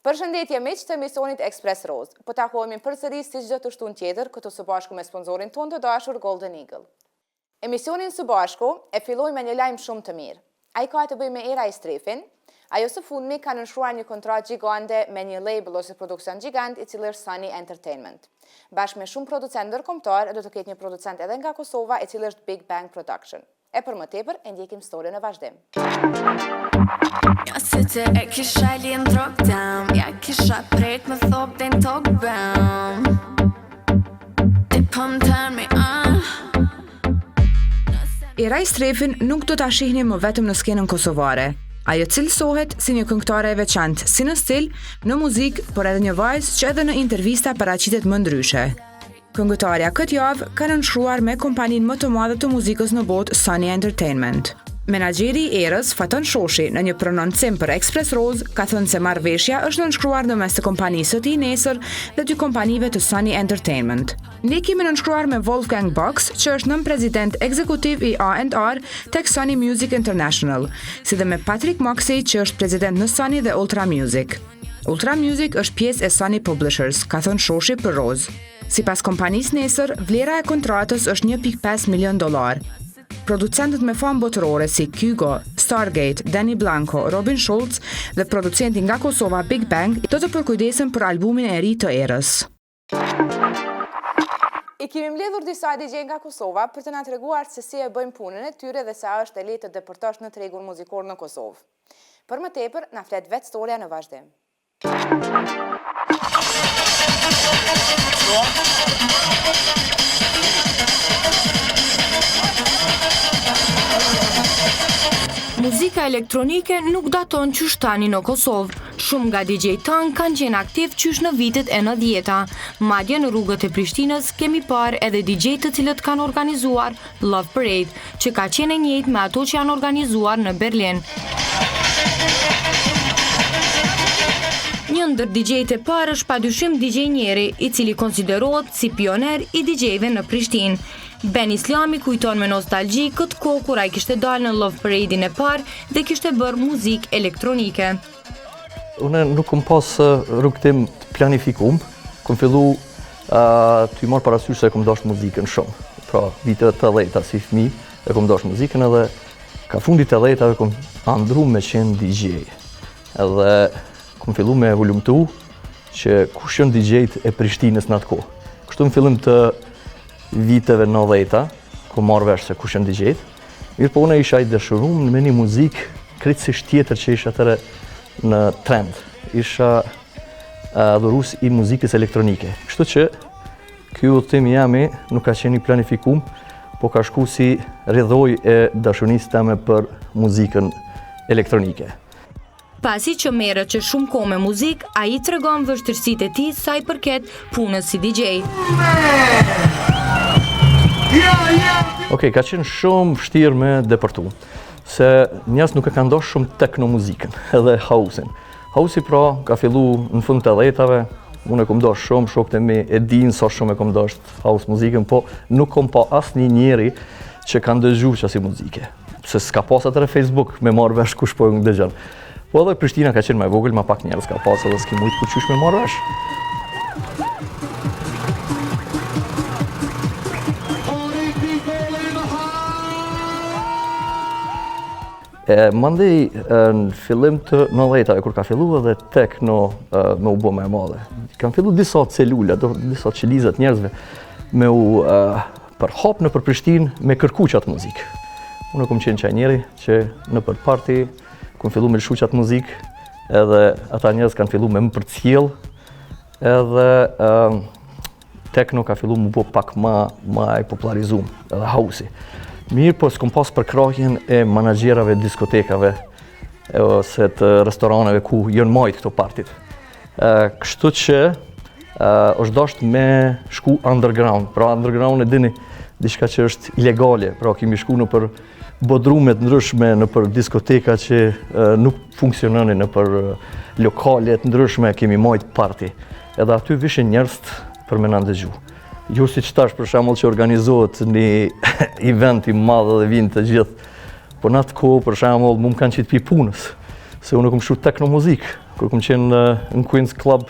Përshëndetje miq të emisionit Express Rose. Po takohemi përsëri si çdo të shtunë tjetër, këtu së bashku me sponsorin tonë të dashur Golden Eagle. Emisionin së bashku e filloi me një lajm shumë të mirë. Ai ka të bëjë me Era Strefin. Ajo së fundmi ka nënshkruar një kontratë gjigande me një label ose produksion gjigant i cili është Sunny Entertainment. Bashkë me shumë producentë ndërkombëtar, do të ketë një producent edhe nga Kosova, i cili është Big Bang Production. E për më tepër, e ndjekim storyn në vazhdim. Ja sitte e kisha lin drog down, ja kisha prek me thop den tog bam. Ti pëm turn me on. Era Strefin nuk do ta shihni më vetëm në skenën kosovare. Ajo cilësohet si një këngëtare e veçantë, si në stil, në muzikë, por edhe një vajzë që edhe në intervista paraqitet më ndryshe. Këngëtarja këtë javë ka nënshkruar me kompaninë më të madhe të muzikës në botë, Sunny Entertainment. Menaxheri i Erës, Faton Shoshi, në një prononcim për Express Rose, ka thënë se marrëveshja është nënshkruar ndërmes të kompanisë së tij nesër dhe dy kompanive të Sunny Entertainment. Ne kemi nënshkruar me Wolfgang Box, që është nën-prezident ekzekutiv i A&R tek Sony Music International, si dhe me Patrick Moxey, që është prezident në Sony dhe Ultra Music. Ultra Music është pjesë e Sony Publishers, ka thënë Shoshi për Rose. Sipas kompanisë nesër, vlera e kontratës është $1.5 milion. Producentët me famë botërore si Kygo, Stargate, Danny Blanco, Robin Schulz dhe producenti nga Kosova Big Bang do të përkujdesen për albumin e ri të Erës. I kemi mbledhur disa DJ nga Kosova për të na treguar se si e bëjmë punën e tyre dhe sa është e lehtë të depërtosh në tregun muzikor në Kosovë. Për më tepër, na flet vetë storja në vazhdim. Muzika elektronike nuk daton qysh tani në Kosovë. Shumë nga DJ tanë kanë qenë aktiv qysh në vitet e 90-ta. Madje në rrugët e Prishtinës kemi parë edhe DJ të cilët kanë organizuar Love Parade, që ka qenë e njëjtë me ato që janë organizuar në Berlin. Një ndër DJ-t e parë është padyshim DJ Njeri, i cili konsiderohet si pioner i DJ-ve në Prishtinë. Ben Islami kujton me nostalgji këtë kohë kur ai kishte dalë në Love Parade-in e parë dhe kishte bërë muzikë elektronike. Unë nuk kom pas rrugtim të planifikum, kom fillu të i marrë parasysh se kom dash muzikën shumë. Pra, vitet të 80-ta si fëmijë e kom dash muzikën edhe ka fundit të 80-tave kom andru me qenë DJ. Edhe kom fillu me volumtu që kush janë DJ-t e Prishtinës në atë kohë. Kështu në fillim të viteve 90-ta, ku marrë vesh se kush janë DJ-t. Mirë po unë isha i dëshiruar me një muzikë krejtësisht tjetër që isha atëre në trend. Isha adhurues i muzikës elektronike. Kështu që ky udhëtim jami nuk ka qenë i planifikum, po ka shku si rrjedhoj e dashurisë teme për muzikën elektronike. Pasi që merret që shumë kohë me muzikë, ai tregon vështirësitë e tij sa i përket punës si DJ. Okej, ka qenë shumë vështirë me depërtu, se njerëz nuk e kanë dashur shumë tekno muzikën, edhe house-in. House-i pra ka fillu në fund të 80-tave, unë e kom dashur shumë, shokët e mi e dinë sa shumë e kom dashur house muzikën, po nuk kom pa asnjë njeri që kanë dëgjuar çasi muzike. Se s'ka pas atëre Facebook me marrë vesh kush po dëgjon. Po edhe Prishtina ka qenë më e vogël, më pak njerëz ka pas edhe s'ki mujt kush me marrë vesh. Mandej në fillim të 90-tave, kur ka fillu edhe tekno me u bë më e madhe. Kanë fillu disa celula, disa qelizat njerëzve me u përhap në për Prishtinë me kërku qatë muzikë. Unë kom qenë qaj njeri që në për party, kom fillu me lëshu qatë muzikë, edhe ata njerëz kanë fillu me më përcjell, edhe tekno ka fillu më bë pak ma e popularizum, edhe house-i. Mirë, po s'kom pas për krahjen e menaxherave diskotekave ose të restoraneve ku janë majt këto partit. Kështu që është dashur me shku underground. Pra underground e dini, diçka që është ilegale. Pra kemi shku në për bodrume të ndryshme, në për diskoteka që nuk funksiononin, në për lokale të ndryshme kemi majt party. Edhe aty vishin njerëz për me na ndëgju. Jo si qëtash për shembull që organizohet një event i madh dhe vinë të gjithë, po në atë kohë për shembull më kanë qitë pi punës. se unë kom shu tekno muzik, kur kom qenë në Queen's Club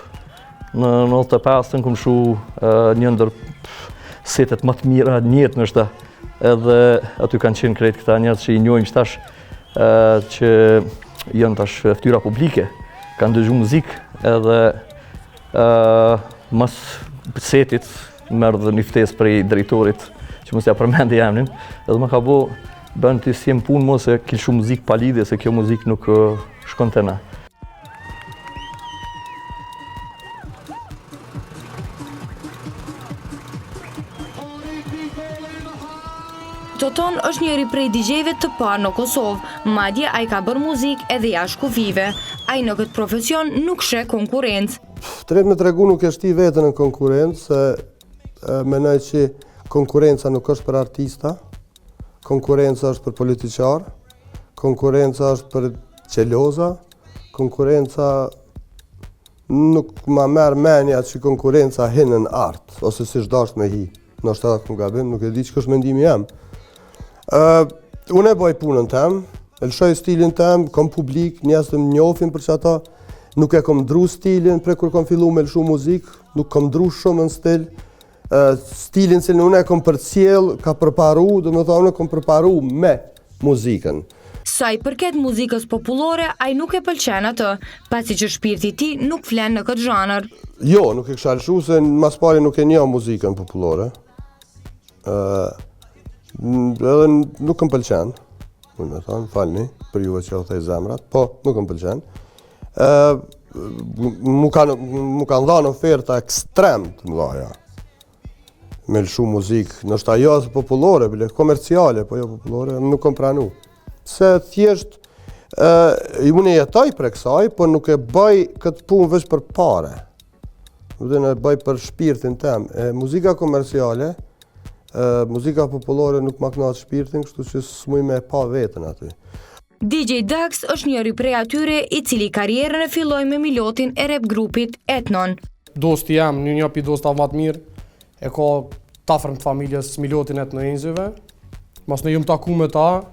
në 95, kom shu një ndër setet më të mira në jetë nështë, edhe aty kanë qenë krejt këta njerëz që i njohim tash, që janë tash fytyra publike, kanë dëgju muzikë, edhe mas setit merr dhe një ftesë prej drejtorit që mos ja përmendi emrin, edhe më ka bën të si jem punë mo se kill shumë muzikë pa lidhje, se kjo muzikë nuk shkon te na. Toton është njëri prej DJ-ve të parë në Kosovë, madje ai ka bërë muzikë edhe jashtë kufive. Ai në këtë profesion nuk sheh konkurrencë. Drejt me tregu nuk e shti vetën në konkurrencë, se menoj që konkurenca nuk është për artista, konkurenca është për politiqar, konkurenca është për qeloza, konkurenca nuk ma merë menja që konkurenca hinë në artë, ose si shdash me hi. Në është edhe këmë gabim, nuk e di që kështë mendimi jam. Unë e boj punën tem, e lëshoj stilin tem, kom publik, njerëz të më njohin për që ata, nuk e kom ndru stilin pre kur kom fillu me lëshu muzik, nuk kom ndru shumë në stil. Stilin që unë e kom përcjell, ka përparu, dhe me thonë, unë e kom përparu me muzikën. Sa i përket muzikës popullore, ai nuk e pëlqen atë, pasi që shpirti i tij nuk flen në këtë zhanër. Jo, nuk e kisha lëshu, se mas pari nuk e njoh muzikën popullore. Edhe nuk më pëlqen, unë me thonë, falni, për juve që o thej zemrat, po nuk më pëlqen. Mu kanë dhanë oferta ekstrem të mëdhaja me lëshu muzikë, nështë ajo popullore, bile komerciale, po jo popullore, nuk kom pranu. Se thjesht, unë e jetoj për kësaj, po nuk e bëj këtë punë veç për pare. Dhe në bëj për shpirtin tem. Muzika komerciale, muzika popullore nuk ma knaqë shpirtin, kështu që s'muj me pa vetën aty. DJ Dax është njëri prej atyre i cili karrierën e filloi me milotin e rap grupit Etnon. Dosti jam, një pi dosta më të mirë, e ka tafërm të familjes milotin Etnonëzëve. Mas ne jam taku me ta,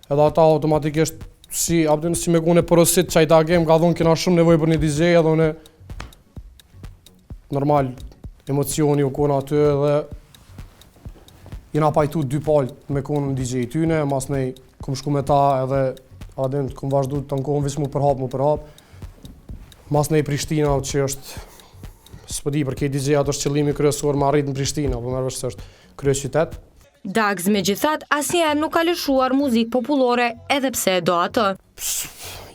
edhe ata automatikisht si me kone porosit që i dagem, ka dhonë kena shumë nevoj për një DJ, edhe une normal emocioni u kona aty edhe jena pajtu dy palë me konë në DJ tyne, mas ne kom shku me ta edhe adin kom vazhdu të nkohën vishë mu përhap. Mas ne i Prishtina që është, s'pëdi për kej DJ-at është qëllimi kryesor ma rrit në Prishtina, për mërë është krye qytet. Dax me gjithat asnjëherë nuk ka lëshuar muzikë popullore edhe pse do atë.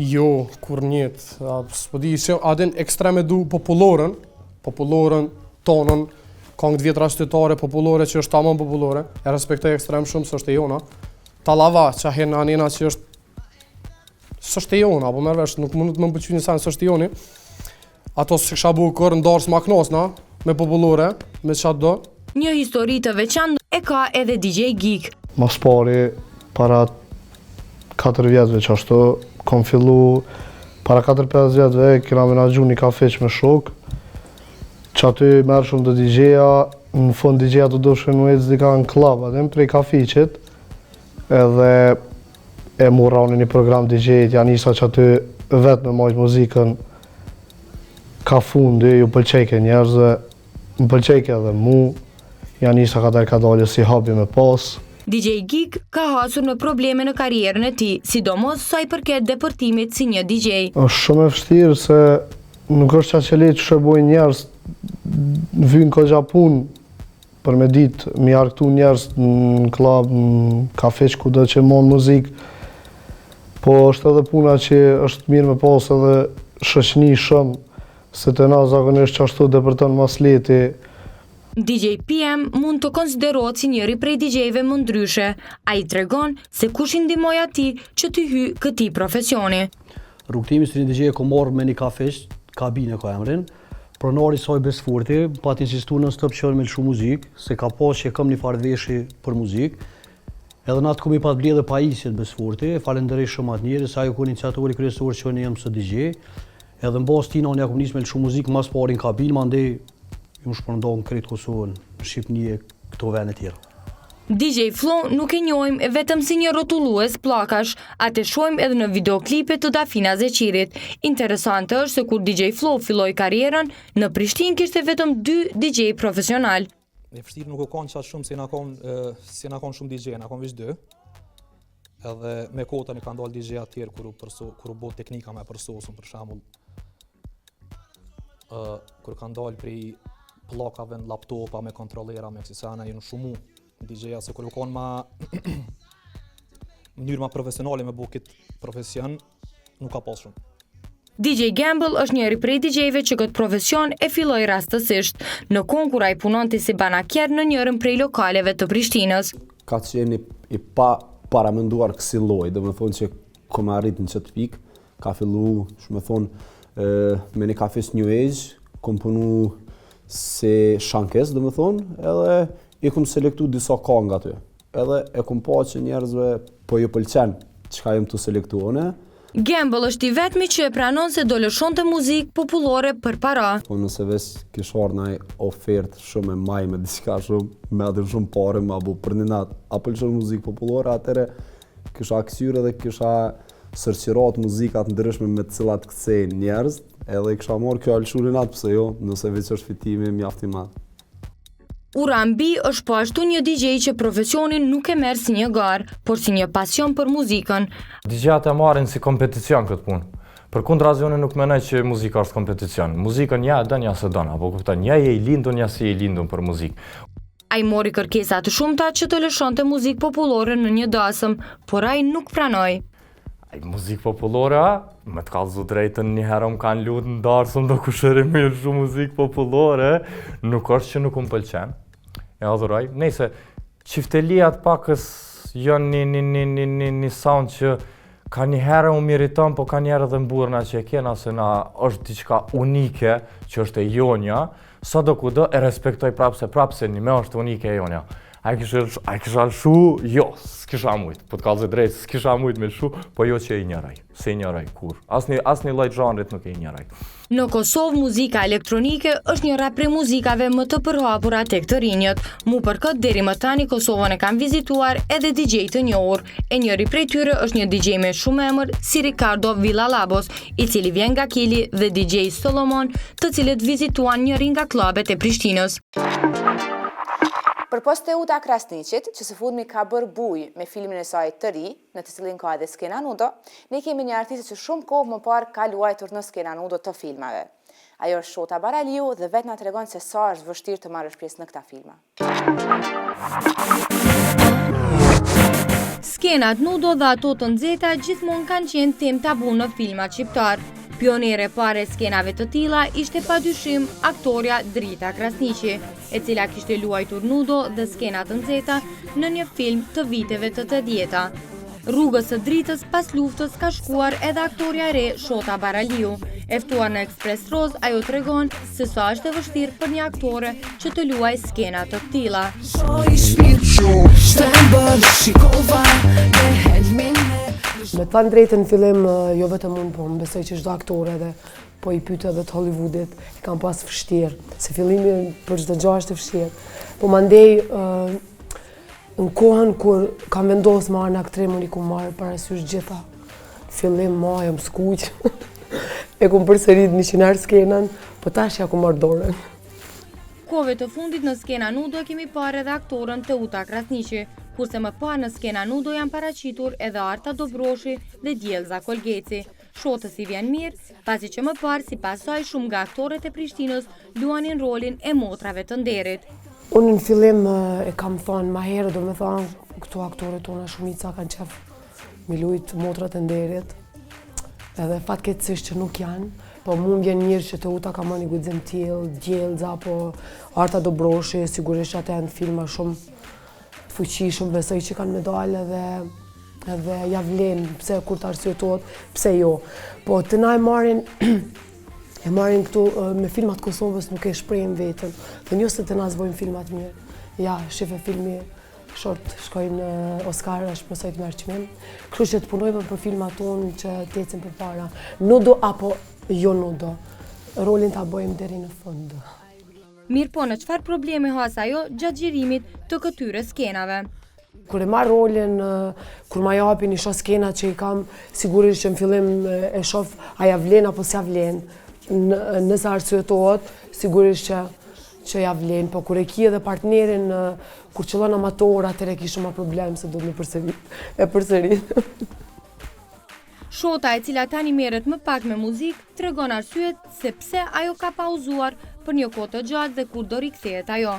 Jo, kur njët, s'pëdi që adin ekstreme du populloren tonën, kongë të vjetra qytetare popullore që është tamam popullore, e respektoj ekstrem shumë së është e jona. Talava që ahen anena që është e jona, po mërvesh, nuk mund të më pëlqy një sen së është e joni. Ato që kësha bu kërë ndarës ma knosna, me popullore, me qatë do. Një histori të veçantë e ka edhe DJ Geek. Mas pari, para 4 vjetëve që ashtu, kom fillu, para 4-5 vjetëve, kena menagju një kafeq me shok, që aty merë shumë të DJ-a, në fund DJ-a të doshin në ecë dika në klub, adem prej kafiqit, edhe e murrani një program DJ-it, janë isa që aty vetë me majtë muzikën, ka fundi, ju pëlqejke njerëzve, më pëlqejke edhe mu, janë isa ka dalë si habi me pas. DJ Geek ka hasur në probleme në karrierën e tij, sidomos sa i përket depërtimit si një DJ. Është shumë e vështirë se nuk është qa që lejtë që shërbojnë njerëz, vynë ko Gjapun për me ditë, mi arktu njerëz në klub, në kafeq ku do që mon muzikë, po është edhe puna që është mirë me pas edhe shoqni shumë, se të na zakonisht që ashtu depërton mas leti. DJ PM mund të konsiderohet si njëri prej DJ-ve më ndryshe. Ai tregon se kush i ndihmoi atij që të hyjë këtij profesioni. Rrugtimi si një DJ e ko marrë me një kafeq, kabine ka emrin, pronari saj Besfurti, pa t'insistu në stop që me lëshu muzikë, se ka pas që kam një farë veshi për muzikë, edhe në atë kom i pat bledhe pajisjet Besfurti, falenderoj shumë atë njëri, sa ju ku iniciatori kryesor që në jam së DJ, edhe në bas tina unë ja kom njës me lëshu muzikë mas pari në kabinë, ma ndej ju më shpërndohën krejtë Kosovën, në Shqipëni e këto vene tjera. DJ Flow nuk e njohim vetëm si një rrotullues pllakash, atë shohim edhe në videoklipet të Dafina Zeqirit. Interesante është se kur DJ Flow filloi karrierën, në Prishtinë kishte vetëm 2 DJ profesional. E vështirë nuk u kanë qatë shumë, si na kanë shumë DJ, na kanë veç 2. Edhe me kotën i kanë dalë DJ atjerë kur u bë teknika me përsosën, për shembull. Kur kanë dalë prej pllakave në laptopa me kontrollera me kësana janë shumë DJ-a, se kur u kanë ma mënyrë ma profesionale me bukit profesion, nuk ka pas shumë. DJ Gamble është njëri prej DJ-ve që këtë profesion e filloi rastësisht. Në konkura i punonte si banakjer në njërin prej lokaleve të Prishtinës. Ka qenë i pa paramenduar kësi lloj, do me thonë që kom arrit në qëtë pikë, ka fillu, shumë thonë, me një kafes New Age, kom punu si shankes, do me thonë, edhe i kom selektu disa kanga aty. Edhe e kom pa që njerëzve po ju pëlqen çka jem të selektuone. Gamble është i vetmi që e pranon se do lëshonte muzikë popullore për para. Po nëse veç kish ardhur ndaj ofertë shumë e maj me diçka shumë me atë shumë parë më apo për një natë, a pëlqen muzikë popullore, atëre kisha kthyer edhe kisha sërqirat muzikat ndryshme me të cilat kthejnë njerëz, edhe kisha marrë kjo alshurin atë pse jo, nëse veç është fitimi mjaft i madh. Urambi është po ashtu një DJ që profesionin nuk e merr si një garë, por si një pasion për muzikën. DJ-at e marrin si kompeticion këtë punë. Përkundrazi unë nuk mendoj që muzika është kompeticion. Muzikën ja e don ja se don, apo kupton, ja je i lindur ja si je i lindur për muzikë. Ai mori kërkesa të shumta që të lëshonte muzikë popullore në një dasëm, por ai nuk pranoi. Muzikë popullore, me të kallëzu drejtën një herë më kanë lutë në darsëm do kushëri mirë shumë muzikë popullore, nuk është që nuk më pëlqen. E adhuroj. Nëse çifteliat pakës janë një sound që ka një herë u miriton, po ka një herë edhe mburna që e kena se na është diçka unike që është e jonja, sado kudo e respektoj prapë se një me është unike e jonja. A kisha lëshu? Jo, s'kisha mujt. Po të kallëzoj drejt, s'kisha mujt me lëshu, po jo që e njëraj. Se i njëraj kur. Asnjë lloj zhanrit nuk e njëraj. Në Kosovë, muzika elektronike është njëra prej muzikave më të përhapura tek të rinjët. Mu për këtë deri më tani Kosovën e kanë vizituar edhe DJ të njohur. E njëri prej tyre është një DJ me shumë emër si Ricardo Villalabos, i cili vjen nga Kili, dhe DJ Solomon, të cilët vizituan njëri nga klubet e Prishtinës. Për post Teuta Krasniqit, që së fundmi ka bërë buj me filmin e saj të ri, në të cilin ka edhe skena nudo, ne kemi një artiste që shumë kohë më parë ka luajtur në skena nudo të filmave. Ajo është Shota Baraliu dhe vetë na tregon se sa është vështirë të marrësh pjesë në këta filma. Skenat nudo dhe ato të nxehta gjithmonë kanë qenë temë tabu në filmat shqiptar. Pionere pare skenave të tilla ishte padyshim aktoria Drita Krasniqi, e cila kishte luajtur nudo dhe skena të nxehta në një film të viteve të 80-ta. Rrugës së Dritës pas luftës ka shkuar edhe aktoria e re Shota Baraliu. E ftuar në Express Roz, ajo tregon se sa është e vështirë për një aktore që të luajë skena të tilla. Me të thënë drejtën në fillim, jo vetëm unë, po më besoj që çdo aktore dhe po i pyet edhe të Hollywoodit, e kanë pas vështirë, se fillimi për çdo gjë është e vështirë. Po mandej në kohën kur kam vendosur marrë në aktrimin i ku marrë parasysh gjitha. Fillim jam skuq. E kom përsërit 100 herë skenën, po tash ja ku marr dorën. Kohëve të fundit në skena nudo kemi parë edhe aktorën Teuta Krasniqi, kurse më parë në skena nudo janë paraqitur edhe Arta Dobroshi dhe Djellza Kolgeci. Shotës i vjen mirë, pasi që më parë sipas saj shumë nga aktorët e Prishtinës luanin rolin e motrave të nderit. Unë në fillim e kam thënë më herë, do me thënë, këto aktorët tona shumica kanë qef mi lujt motrat e nderit, edhe fatkeqësisht që nuk janë, po mu më vjen mirë që Teuta ka marrë një guxim tillë, Djellza apo Arta Dobroshi, sigurisht ata janë filma shumë fuqishëm, besoj që kanë medalë edhe ja vlen, pse kur të arsyetohet, pse jo. Po të na e marrin këtu me filmat Kosovës nuk e shprehin veten. Dhe nëse të na zvojnë filmat mirë. Ja, shife filmi short shkojnë Oscar, është mësoj të merr çmim. Kështu që të punojmë për filmat tonë që të ecin përpara. Nudo apo jo nudo. Rolin ta bëjmë deri në fund. Mirë po, në çfarë problemi has ajo gjatë xhirimit të këtyre skenave? Kur e marr rolin, kur ma japin, i shoh skenat që i kam, sigurisht që në fillim e shoh a ja vlen apo s'ja vlen. Nëse arsyetohet, sigurisht që ja vlen, po kur e ki edhe partnerin, kur qëllon amator, atëre ki shumë problem se do të më përsërit. Shota e cila tani merret më pak me muzikë tregon arsyet se pse ajo ka pauzuar për një kohë të gjatë dhe kur do rikthehet ajo.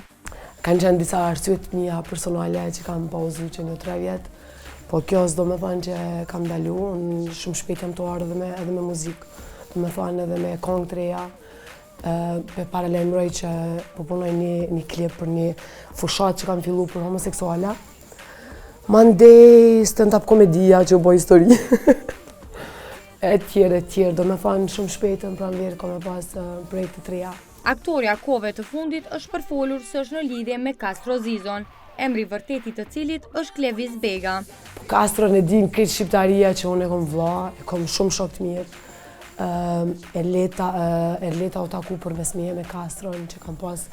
Kanë qenë disa arsyet mia personale që kam pauzu që një 3 vjet, po kjo s'do me thonë që kam dalu, unë shumë shpejt jam të ardhur edhe me muzikë, do me thonë edhe me këngë të reja. Pe paralajmëroj që po punoj një klip për një fushat që kam fillu për homoseksuala. Mandej stand-up komedia që u bë histori. E tjerë, do me thonë shumë shpejt në pranverë ka me pas projekte të reja. Aktorja kohëve të fundit është përfolur se është në lidhje me Castro Zizon, emri vërtetit të cilit është Klevis Bega. Po Castron e dim këtë shqiptaria që unë e kom vlla, e kom shumë shok të mirë. Erleta u taku për mes meje me Castron që kam pas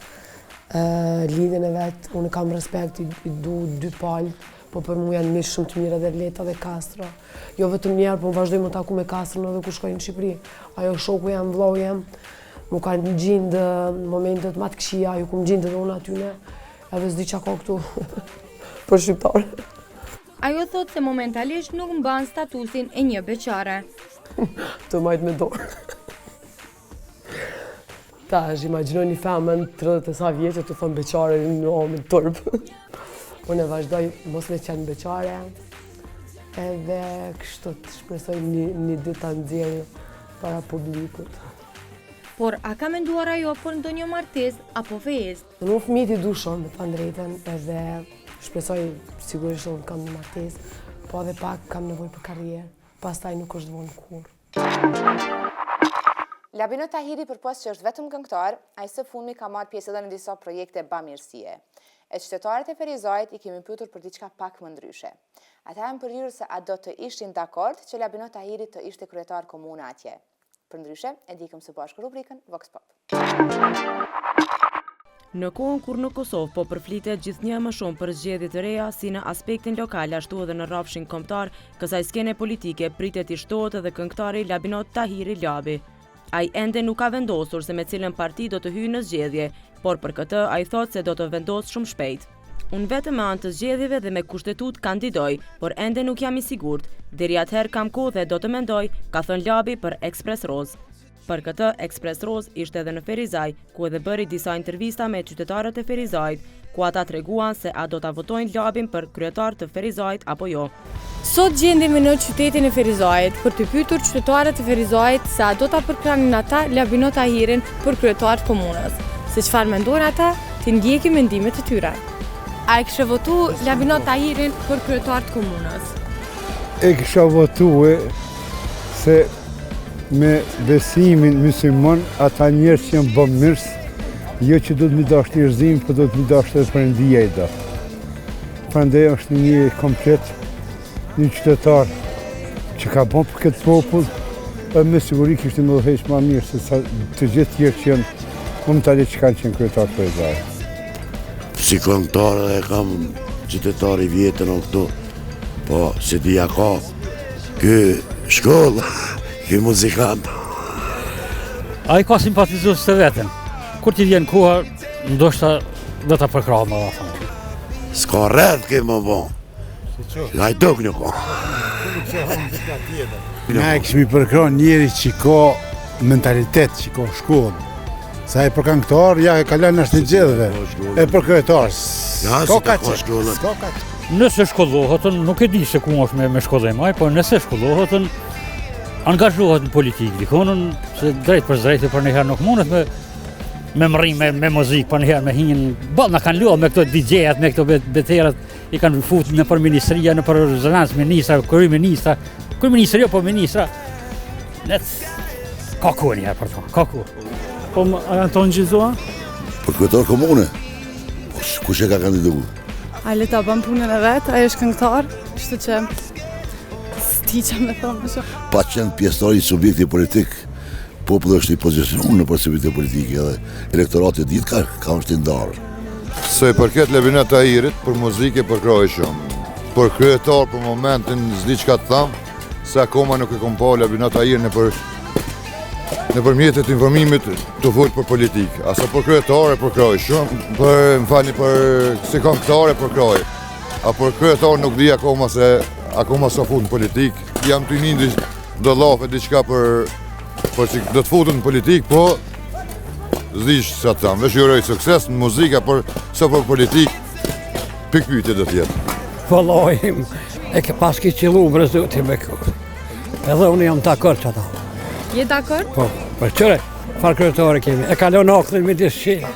lidhjen e vet, unë kam respekt, i du 2 palë, po për mu janë mish shumë të mirë edhe Erleta dhe Castro. Jo vetëm njerë, po vazhdoj më taku me Castron edhe ku shkoj në Shqipëri. Ajo shoku jam, vllau jam, mu kanë gjindë momentet ma të këshia, ju ku më gjindë edhe unë atyne, edhe s'di qa ka këtu për shqiptarë. Ajo thot se momentalisht nuk mban statusin e një beqare. Të majtë me dorë. Ta, është imagjino një femën 30 e sa vjeqe të thonë beqare në omën tërpë. Unë e vazhdoj mos me qenë beqare, edhe kështu të shpresoj një ditë të nxjerrë para publikut. Por a ka menduar ajo për ndonjë martesë apo festë? Unë fëmijët i du shumë, me thënë drejtën, edhe shpresoj sigurisht unë kam një martesë, po edhe pak kam nevojë për karrierë, pastaj nuk është vonë kurrë. Labino Tahiri përpos që është vetëm këngëtar, ai së fundmi ka marrë pjesë edhe në disa projekte bamirësie. E qytetarët e Ferizajt i kemi pyetur për diçka pak më ndryshe. Ata janë përgjigjer se a do të ishin dakord që Labino Tahiri të ishte kryetar komune atje. Për ndryshe, e dikëm së bashku rubrikën Vox Pop. Në kohën kur në Kosovë po përflitet gjithnjë më shumë për zgjedhje të reja si në aspektin lokal ashtu edhe në rrafshin kombëtar, kësaj skene politike pritet i shtohet edhe këngëtari Labinot Tahiri Labi. Ai ende nuk ka vendosur se me cilën parti do të hyjë në zgjedhje, por për këtë ai thot se do të vendosë shumë shpejt. Unë vetëm me anë të zgjedhjeve dhe me kushtetut kandidoj, por ende nuk jam i sigurt. Deri atëherë kam kohë dhe do të mendoj, ka thënë Labi për Ekspres Roz. Për këtë, Ekspres Roz ishte edhe në Ferizaj, ku edhe bëri disa intervista me qytetarët e Ferizajt, ku ata treguan se a do ta votojnë Labin për kryetar të Ferizajt apo jo. Sot gjendemi në qytetin e Ferizajt për të pyetur qytetarët e Ferizajt se a do ta përkranin ata Labino Tahirin për kryetar të komunës. Se çfarë mendojnë ata, ti ndjekim mendimet e tyre. A e kishe votu Labino Tahirin për kryetar të komunës? E kisha votue se me besimin musliman ata njerëz që janë bamirës, jo që do të mi dash njerëzim, po do të mi dash edhe Perëndia i do. Prandaj është një komplet, një qytetar që ka bën për këtë popull, edhe me siguri kishte më dheq më mirë se sa të gjithë tjerë që janë kombëtarë që kanë qenë kryetar të Ferizajit. Si këngëtar e kam qytetar i vjetër në këtu, po se dhja ka kë shkollë, kë muzikant. A i ka simpatizues të vetën. Kur ti vjen koha, ndoshta do ta përkrahë më vonë. S'ka rreth kë më bon. Ai dog nuk ka. Ne kishmi përkrahë njeri që ka mentalitet, që ka shkollë. Sa e për këngëtar, ja e kalan është në gjithëve, e për kryetar. S'ka që. Nëse shkollohet, nuk e di se ku është me shkollim ai, po nëse shkollohet, angazhohet në politikë, dikonën se drejt për drejtë për njëherë nuk mundet me mrim me muzikë, për njëherë me hinjën, ballë na kanë luajtur me këto DJ-at, me këto beterat, i kanë futur në për ministria, në për zëvendës ministra, kryeministra, kryeministri apo ministra. Ka ku njëherë për to, ka ku. Po Anton Gjizoa? Për kryetar komune, kush e ka kandiduar? A le ta bën punën e vet, ai është këngëtar, kështu që s'di çfarë më thon më shumë. Pa qenë pjesëtar i subjekti politik, populli është i pozicionuar në subjekte politike dhe elektorati ditë ka është i ndarë. Se përket Labinot Tahirit, për muzikë përkrahej shumë. për kryetar për momentin s'di çka të tham, se akoma nuk e kom pa Labinot Tahir në mjetet e informimit të folë për politikë. Asa për kryetare për kraj, shumë, për si këngëtare për kraj. A për kryetar nuk di akoma sa fut në politikë. Jam të nindi do lafe diçka për që do të futën në politikë, po zdish sa të thamë. Vesh juroj sukses në muzika, por sa për politikë, pikpyetje do tjetë. Vëllojim, e ke pas ki qilu më rëzuti me kërë. Edhe unë jam takër që ata. Je dakord? Po, për qëre, farë kryetore kemi. E kalon aklin me disë qinë.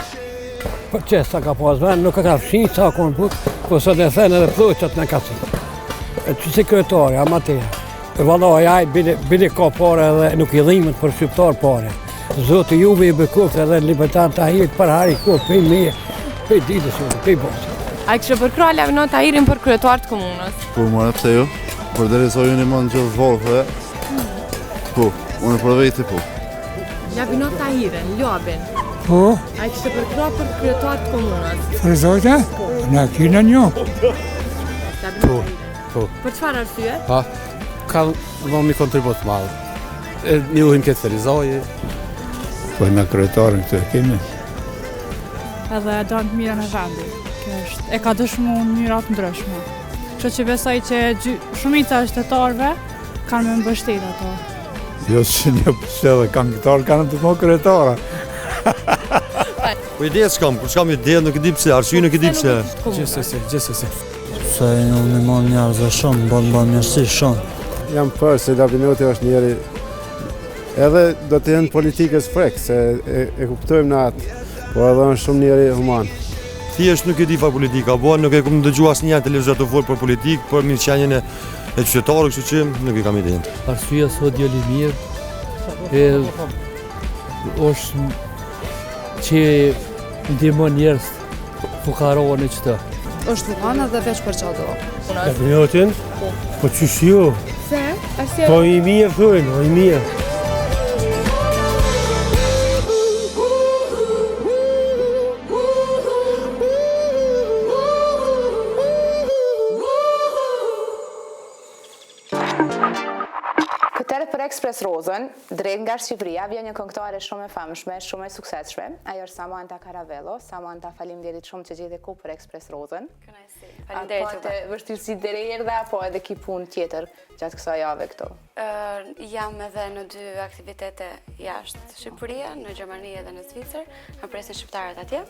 Për që sa ka pas ven, nuk e ka fshinë, sa konë put, po sot e thënë edhe plëqët në kasin. E që si kryetore, amatere. Vëlloj, aj, bili ka pare edhe nuk i dhimët për shqiptar pare. Zotë juve i bëkuf edhe Libertar Tahir për hari ku për mirë, për ditës unë, për bosë. A i kështë përkra Labinot Tahirin për kryetar të komunës? Po, më e pse jo. Për deri sa ju një manë gjithë volve, po, unë për vejti po. Labinot Tahirin, Labin. Po, A i kështë përkra për kryetar të komunës? për zote, në kina një. Po, po. Për çfarë arsye? Ha, ka dhënë një kontribut madh. E njohim këtë Ferizaj. Po në kryetarën këtë kemi. Edhe do të mirën e vendit. Kjo është, e ka dëshmu në mënyra të ndryshme. Kështu që besoj që shumica e shtetarëve kanë me mbështet ato. Jo që një pëse dhe këngëtarë kanë të më kryetara. Po ide s'kam, kur s'kam ide nuk e di pse, arsye nuk e di pse. Gjithsesi. Se unë një mon njerëzve shumë, bon mirësi shumë. Jam për se Labinoti është njeri edhe do të jenë politikës frek, se e kuptojmë në atë, po edhe është shumë njeri human. Thjesht nuk e di fakt politika, po nuk e kam dëgjuar asnjëherë në televizor të folë për politikë, për mirëqenien e qytetarëve, kështu që nuk e kam idenë. Arsyeja sot djali mirë, është që ndihmon njerëz fukarove në qytet. Është humana dhe veç për çado. Labinotin? Po qysh jo? Se? Arsye? Po i mirë thujnë, i mirë. Këtë për Ekspres Rozën, drejt nga Shqipëria, vjen një këngëtare shumë e famshme, shumë e suksesshme. Ajo është Samantha Caravello. Samantha, faleminderit shumë që gjete ku për Ekspres Rozën. Kënaqësi. Faleminderit. Apo të vështirësi deri erdha, apo edhe ki punë tjetër gjatë kësaj jave këtu? Jam edhe në 2 aktivitete jashtë Shqipëria, në Gjermani edhe në Zvicër. Më presin shqiptarët atje.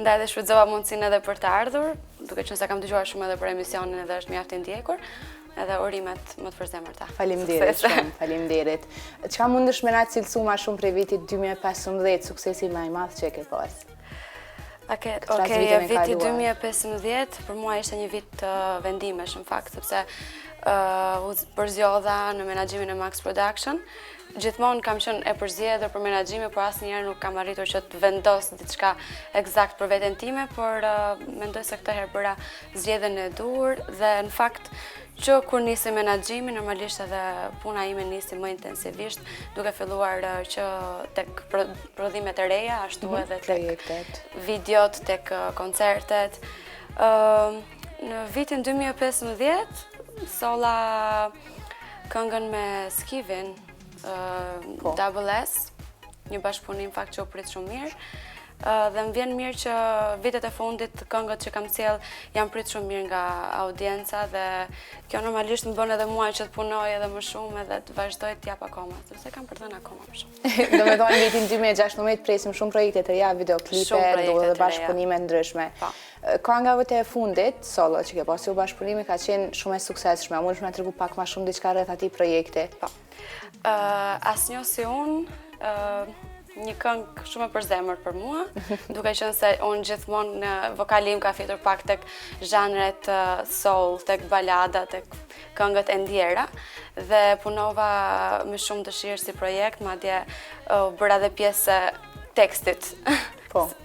Ndaj edhe shfrytëzova mundësinë edhe për të ardhur, duke qenë se kam dëgjuar shumë edhe për emisionin edhe është mjaft i ndjekur. Edhe urimet më të përzemërta. Faleminderit shumë, faleminderit. Çka mundesh me na cilësu më shumë prej vitit 2015, suksesi më i madh që e ke pas? Viti 2015 për mua ishte një vit të vendimesh në fakt, sepse u përzjodha në menaxhimin e Max Production. Gjithmonë kam qenë e përzgjedhur për menaxhime, por asnjëherë nuk kam arritur që të vendos diçka eksakt për veten time, por mendoj se këtë herë bëra zgjedhjen e dur dhe në fakt që kur nisi menaxhimi, normalisht edhe puna ime nisi më intensivisht, duke filluar që tek prodhimet e reja, ashtu edhe tek videot, tek koncertet. Në vitin 2015 solla këngën me Skivin, Double S, një bashkëpunim fakt që u prit shumë mirë. Dhe më vjen mirë që vitet e fundit këngët që kam sjell janë prit shumë mirë nga audienca dhe kjo normalisht më bën edhe mua që të punoj edhe më shumë edhe të vazhdoj të jap akoma, sepse kam për të dhënë akoma më shumë. Domethënë vitin 2016 presim shumë projekte të reja, videoklipe, dhe bashkëpunime ndryshme. Këngët e fundit, solo që ke pasur bashkëpunime ka qenë shumë e suksesshme. A mundesh më tregu pak më shumë diçka rreth atij projekti? Po. Asnjë si unë, një këngë shumë e përzemër për mua, duke qenë se unë gjithmonë në vokalim ka fitur pak tek zhanret soul, tek balada, tek këngët e ndjera dhe punova me shumë dëshirë si projekt, madje bëra dhe pjesë tekstit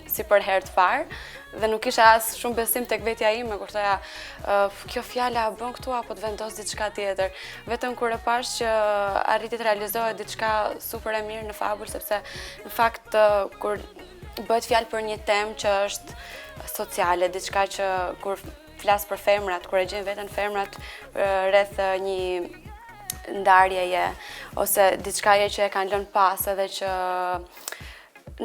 si për herë të parë dhe nuk isha as shumë besim tek vetja ime kur thoja kjo fjala bën këtu apo të vendos diçka tjetër. Vetëm kur e pash që arriti të realizohet diçka super e mirë në fabul, sepse në fakt kur bëhet fjalë për një temë që është sociale, diçka që kur flas për femrat, kur e gjejnë veten femrat rreth një ndarjeje ose diçkaje që e kanë lënë pas edhe që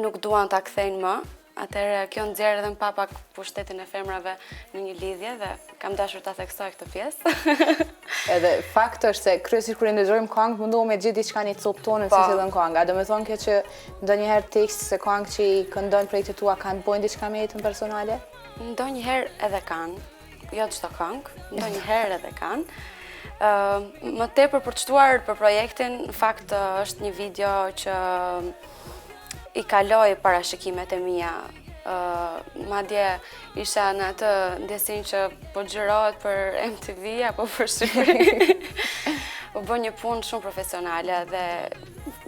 nuk duan ta kthejnë më. Atëherë kjo nxjerr edhe më pak pushtetin e femrave në një lidhje dhe kam dashur ta theksoj këtë pjesë. Edhe fakt është se kryesisht kur ndëgjojmë këngë mundohem me gjithë diçka një copë tonë si cilën kënga. Do të thonë kjo që ndonjëherë tekst se këngë që i këndon projektet tua kanë bojnë diçka me jetën personale? Ndonjëherë edhe kanë, jo çdo këngë, ndonjëherë edhe kanë. Më tepër për të shtuar për projektin, në fakt është një video që i kaloi parashikimet e mia. Madje isha në atë ndjesin që po xhirohet për MTV apo për Shqipëri. U bë një punë shumë profesionale dhe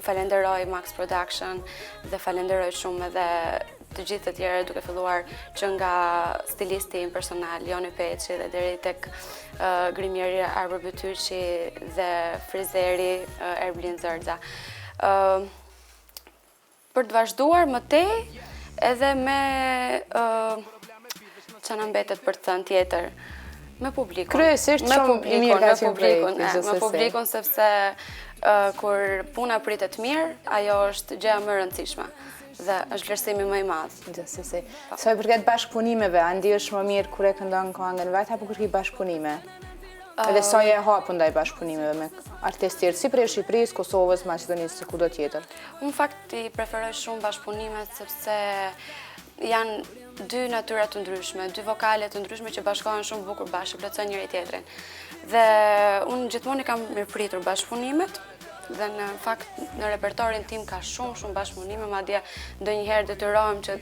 falenderoj Max Production dhe falenderoj shumë edhe të gjithë të tjerë duke filluar që nga stilisti im personal Joni Peçi dhe deri tek grimieri Arbër Bytyçi dhe frizeri Erblin Zërdza. Për të vazhduar më tej edhe me që në mbetet për të thënë tjetër, me publikun. Kryesisht shumë i mirë ka qenë projekti, me publikun sepse kur puna pritet mirë, ajo është gjëja më e rëndësishme dhe është vlerësimi më i madh. Gjithsesi. Sa i përket bashkëpunimeve, a ndihesh më mirë kur e këndon këngën vet apo kur ke bashkëpunime? Edhe sa e hapur ndaj bashkëpunimeve me artistë tjerë si prej Shqipërisë, Kosovës, Maqedonisë, kudo tjetër? Unë në fakt i preferoj shumë bashkëpunimet sepse janë dy natyra të ndryshme, dy vokale të ndryshme që bashkohen shumë bukur bashkë, plotësojnë njëri tjetrin. Dhe unë gjithmonë i kam mirëpritur bashkëpunimet dhe në fakt në repertorin tim ka shumë bashkëpunime, madje ndonjëherë detyrohem që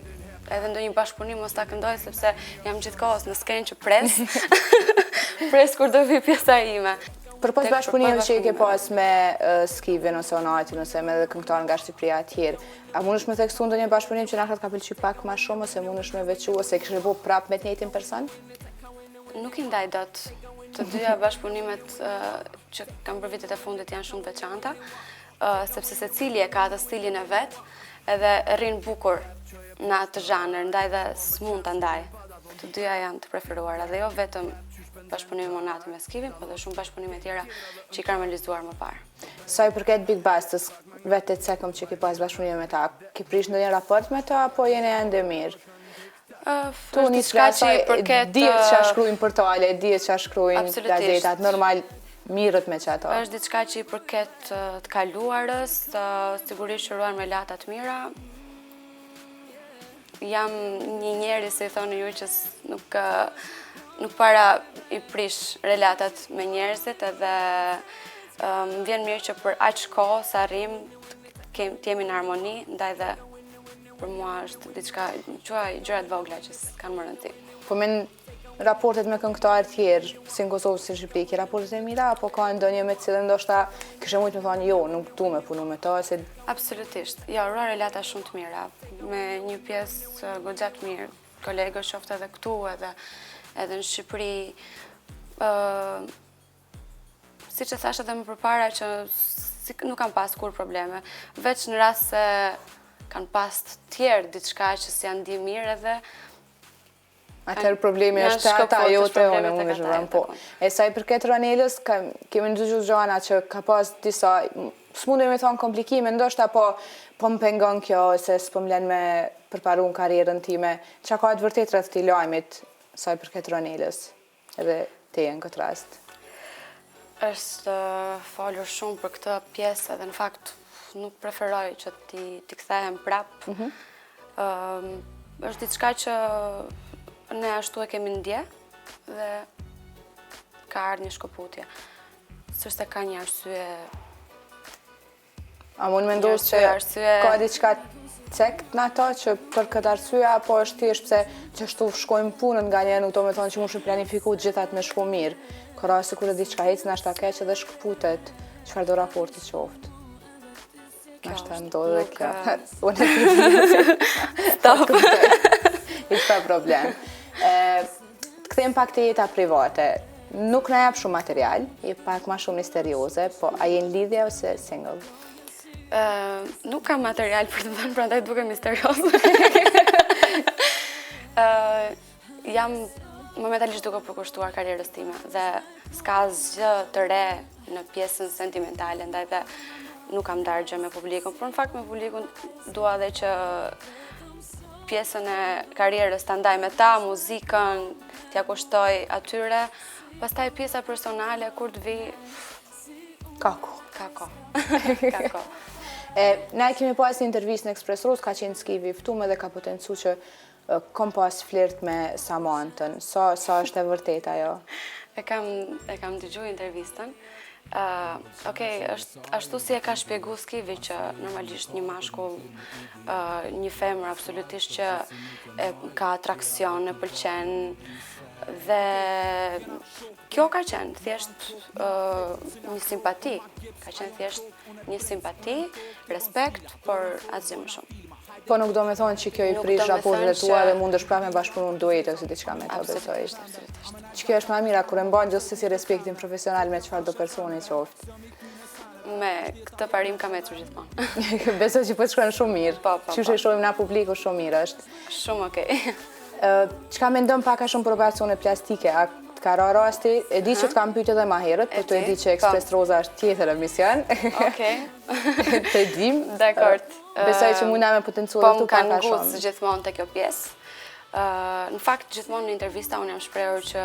edhe ndonjë bashkëpunim mos ta këndoj sepse jam gjithkohës në skenë që pres. Pres kur do vi pjesa ime. Përpos bashkëpunimeve që i ke pas me Skivin ose Onatin ose me këngëtarë nga Shqipëria e tjerë, a mundesh me theksu ndonjë bashkëpunim që na ka pëlqyer pak më shumë ose mundesh me veçu ose e kishe bërë prapë me të njëjtin person? Nuk i ndaj dot. Të dyja bashkëpunimet që kam për vitet e fundit janë shumë veçanta, sepse secili e ka atë stilin e vet, edhe rrin bukur në atë zhanër, ndaj dhe s'mund ta ndaj. Të dyja janë të preferuara dhe jo vetëm bashkëpunimi Monati me Skivin, po dhe shumë bashkëpunime tjera që i kam realizuar më parë. Sa i përket Big Bastës, vetë të cekëm që ki pas bashkëpunime me ta, ki prish ndonjë raport me ta, apo jene ende mirë? Tu një shkasaj, dihet që shkrujnë portale, dihet që shkrujnë gazetat, normal mirët me që ato. Është diçka që i përket të kaluarës, sigurisht shëruar me lata të mira. Jam një njeri, se i thonë ju, që nuk para i prish relatat me njerëzit edhe më vjen mirë që për aq kohë sa arrim të jemi në harmoni, ndaj dhe për mua është diçka quaj gjërat vogla që s'kanë më rëndësi. Po me raportet me këngëtarë tjerë, si në Kosovë, si në Shqipëri, ke raportet e mira, apo ka ndonjë me cilën ndoshta kishe mujt me thonë jo, nuk du me punu me to, se... Absolutisht, ja, uroj relata shumë të mira, me një pjesë goxha të mirë, kolegë qoftë edhe këtu edhe në Shqipëri. Si që thash edhe më përpara që nuk kam pas kur probleme, veç në rast se kanë pas tjerë diçka që si janë di mirë edhe... Atër problemi është ata, jo të unë më zhvërën, po. E sa i përket Ranelës, kemi ndëgju gjana që ka pas disa, s'mundu me thonë komplikime, ndoshta po më pengon kjo, se s'po m'len me përparu në karierën time, që ka të vërtet rreth t'i lajmit, sa i përket Ranelës, edhe teje në këtë rast. Është folur shumë për këtë pjesë edhe në fakt nuk preferoj që t'i kthehem prapë. Është diçka që ne ashtu e kemi ndje dhe ka ardhur një shkëputje. S'është ka një arsye. A mund me ndosh që ka diçka cekt në ato që për këtë arsye, apo është thjesht pse që ashtu shkojmë punën nga një nuk do me thonë që mund planifiku gjithat me shku mirë. Ka rasti kur diçka ecë na ashta keq edhe shkëputet, çfarë do raporti qoftë. Na ashta ndodhe kjo. Unë e stop. Ishte problem. Të kthejmë pak të jeta private. Nuk na jap shumë material, je pak ma shumë misterioze, po a je në lidhje ose single? Nuk kam material për të thënë, prandaj duke misterioze. Jam momentalisht duke përkushtuar karrierës time dhe s'ka asgjë të re në pjesën sentimentale, ndaj dhe nuk kam ndarë gjë me publikun, por në fakt me publikun dua edhe që pjesën e karrierës ta ndaj me ta, muzikën t'ja kushtoj atyre, pastaj pjesa personale kur të vi Ka ko. Na e kemi pas një intervjist në Express Rose, ka qenë skivi ftume dhe ka potencu që kom pas flirt me Samantën. Sa është e vërtet ajo? E kam dëgju intervistën. Ashtu si e ka shpjegu skivi që normalisht një mashkull, një femër absolutisht që ka atraksion, e pëlqen, dhe kjo ka qenë thjesht një simpati, respekt, por asgjë më shumë. Po nuk do me thonë që kjo i prish raportet e tua dhe mund është prapë me bashkëpunu në duete ose diçka me ta besoj. Që kjo është më mira kur e mban gjithsesi respektin profesional me çfarë do personi qoftë. Me këtë parim kam ecur gjithmonë. Besoj që po të shkon shumë mirë. Qysh e shohim na publiku shumë mirë është. Shumë okay. Çka mendon pak a shumë për operacione plastike? A ka ra rasti? E di që të kam pyetur edhe më herët, por të e di që Express Roza është tjetër emision. Okej. Të dim. Dakor. Besoj që mundna me potencuar këtu pak a shumë. Po më kanë gjithmonë te kjo pjesë. Në fakt gjithmonë në intervista unë jam shprehur që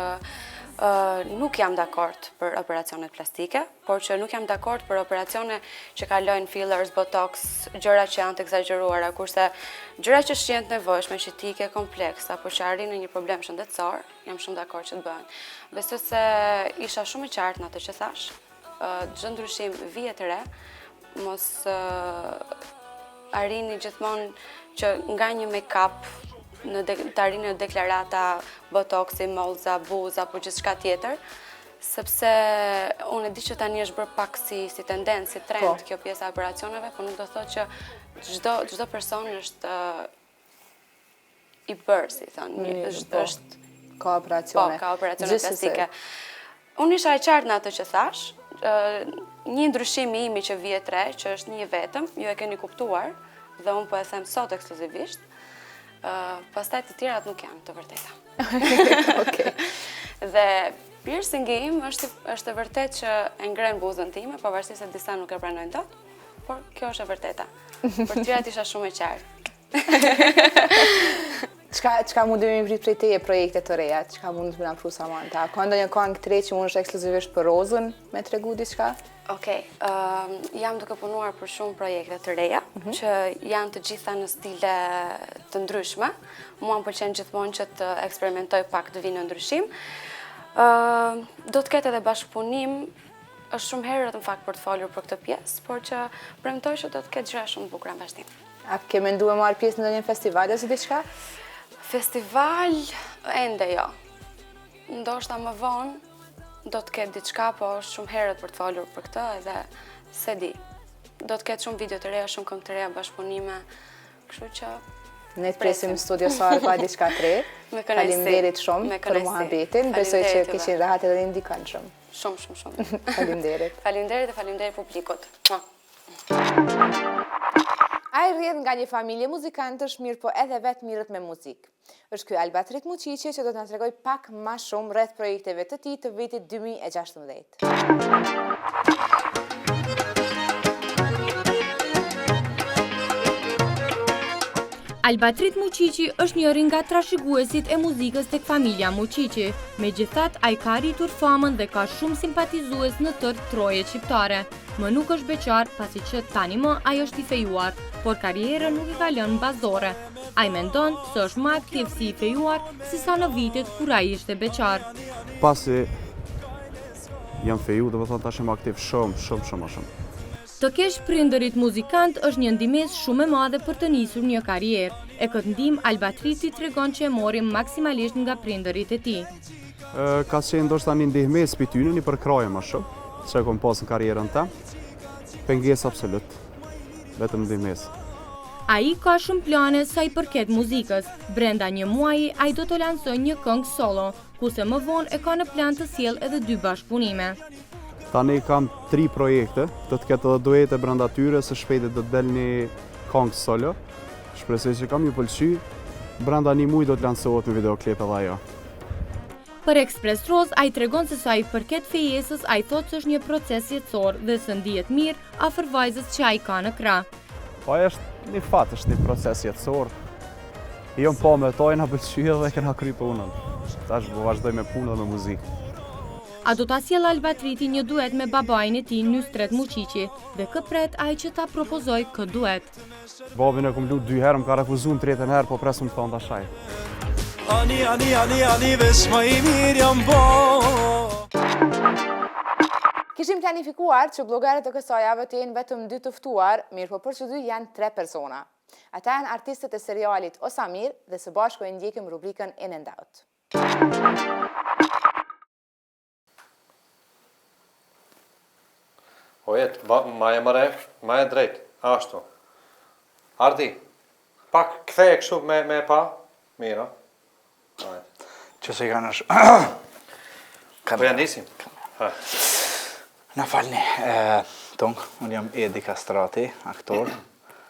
nuk jam dakord për operacionet plastike, por që nuk jam dakord për operacione që kalojnë fillers, botox, gjëra që janë të egzageruara, kurse gjëra që shjent nevojshme, që ti ke kompleks apo që arrin në një problem shëndetësor, jam shumë dakord që të bëhen. Besoj se isha shumë e qartë në atë që thash. Çdo ndryshim vije të re, mos arrini gjithmonë që nga një make-up të arrini në deklarata botoxi, molza, buza, apo gjithçka tjetër, sepse unë e di që tani është bërë pak si tendencë, si trend kjo pjesa e operacioneve, por nuk do thotë që çdo person është i bërë, si thonë, është ka operacione. Ka operacione plastike. Unë isha e qartë në atë që thash, një ndryshim i imi që vije tre, që është një vetëm, ju e keni kuptuar, dhe unë po e them sot ekskluzivisht, pastaj të tjerat nuk janë të vërteta. Dhe piercingi im është e vërtet që e ngren buzën time, pavarësisht se disa nuk e pranojnë dot, por kjo është e vërteta. Për të tjerat isha shumë e qartë. Çka mundemi prit prej teje projekte të reja? Çka mund të më pru Samanta? Ka ndonjë këngë të re që mund është ekskluzivisht për Rozën me tregu diçka? Okej, jam duke punuar për shumë projekte të reja, që janë të gjitha në stile të ndryshme. Mua më pëlqen gjithmonë që të eksperimentoj pak të vinë në ndryshim. Do të ketë edhe bashkëpunim, është shumë herët në fakt për të folur për këtë pjesë, por që premtoj që do të ketë gjëra shumë bukura në vazhdim. A ke menduar marrë pjesë në ndonjë festival ose diçka? Festival ende jo. Ndoshta më vonë do të ketë diçka, po është shumë herët për të folur për këtë edhe se di. Do të ketë shumë video të reja, shumë këngë të reja, bashkëpunime, kështu që ne të presim studio Sar pa diçka të re. Faleminderit shumë për muhabetin. Besoj që kishin rahat edhe ndikëndshëm. Shumë. Faleminderit. Faleminderit dhe faleminderit publikut. Ai rrjedh nga një familje muzikantësh, mirë po edhe vetë mirët me muzikë. Është ky Albatrit Muqiqi që do të na tregoj pak më shumë rreth projekteve të tij të vitit 2016. Albatrit Muqiqi është njëri nga trashëguesit e muzikës tek familja Muqiqi. Megjithatë, ai ka arritur famën dhe ka shumë simpatizues në tërë trojet shqiptare. Më nuk është beqar, pasi që tani më ai është i fejuar, por karrierën nuk i ka lënë bazore. Ai mendon se është më aktiv si i fejuar se sa në vitet kur ai ishte beqar. Pasi jam feju, do të thonë tash jam aktiv shumë më shumë. Të kesh prindërit muzikant është një ndihmës shumë e madhe për të nisur një karrierë. E këtë ndihmë Albatriti tregon që e mori maksimalisht nga prindërit e tij. Ka qenë ndoshta një ndihmës për tyne, një përkraje më shumë, që kom pas në karrierën ta. Pengesë absolut, vetëm ndihmës. Ai ka shumë plane sa i përket muzikës. Brenda një muaji ai do të lansojë një këngë solo, kurse më vonë e ka në plan të sjellë edhe 2 bashkëpunime. Tani kam 3 projekte, do të ketë edhe duete brenda tyre, së shpejti do të del një këngë solo. Shpresoj që kam ju pëlqy, brenda një muaj do të lansohet një videoklip edhe ajo. Për Express Rose, ai tregon se sa i përket fejesës, ai thotë se është një proces jetësor dhe se ndihet mirë afër vajzës që ai ka në krah. Po është një fat, është një proces jetësor. Jo po me to na pëlqyer dhe kena kry punën. Tash po vazhdoj me punë dhe me muzikë. A do ta sjell Albatriti një duet me babain e tij Nusret Muqiqi dhe kë pret ai që ta propozoj kë duet. Babin e kom lut 2 herë, më ka refuzuar 3 herë, po pres më thon tashaj. Ani veç më i mirë jam bo. Kishim planifikuar që blogerët e kësaj jave të jenë vetëm 2 të ftuar, mirë po për që 2 janë 3 persona. Ata janë artistët e serialit Osamir dhe së bashku e ndjekim rubrikën In and Out. O jetë, ma e drejt, ashtu. Ardi, pak kthej e kështu me pa, mira. Që se i kanë është... Po janë nisim. Na falni, Tonk, unë jam Edi Kastrati, aktor.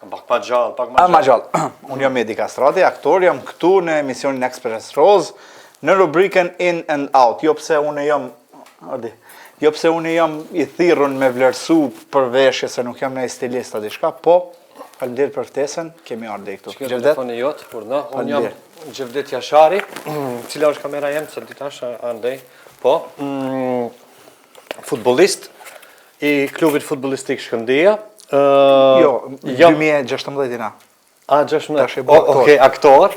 Pak ma gjallë. Unë jam Edi Kastrati, aktor, jam këtu në emisionin Express Rose, në rubrikën In and Out. Jo pse unë jam, Ardi, jo pse unë jam i thirrën me vlerësu për veshje, se nuk jam në stilista diçka, po, faleminderit për ftesën, kemi ardhur këtu. Çka telefoni jot, por no, unë jam Gjevdet Jashari, cila është kamera jem, se ditash andej, po, futbolist i klubit futbolistik Shkëndija. Jo, 2016 na. A, 16. Okej, aktor.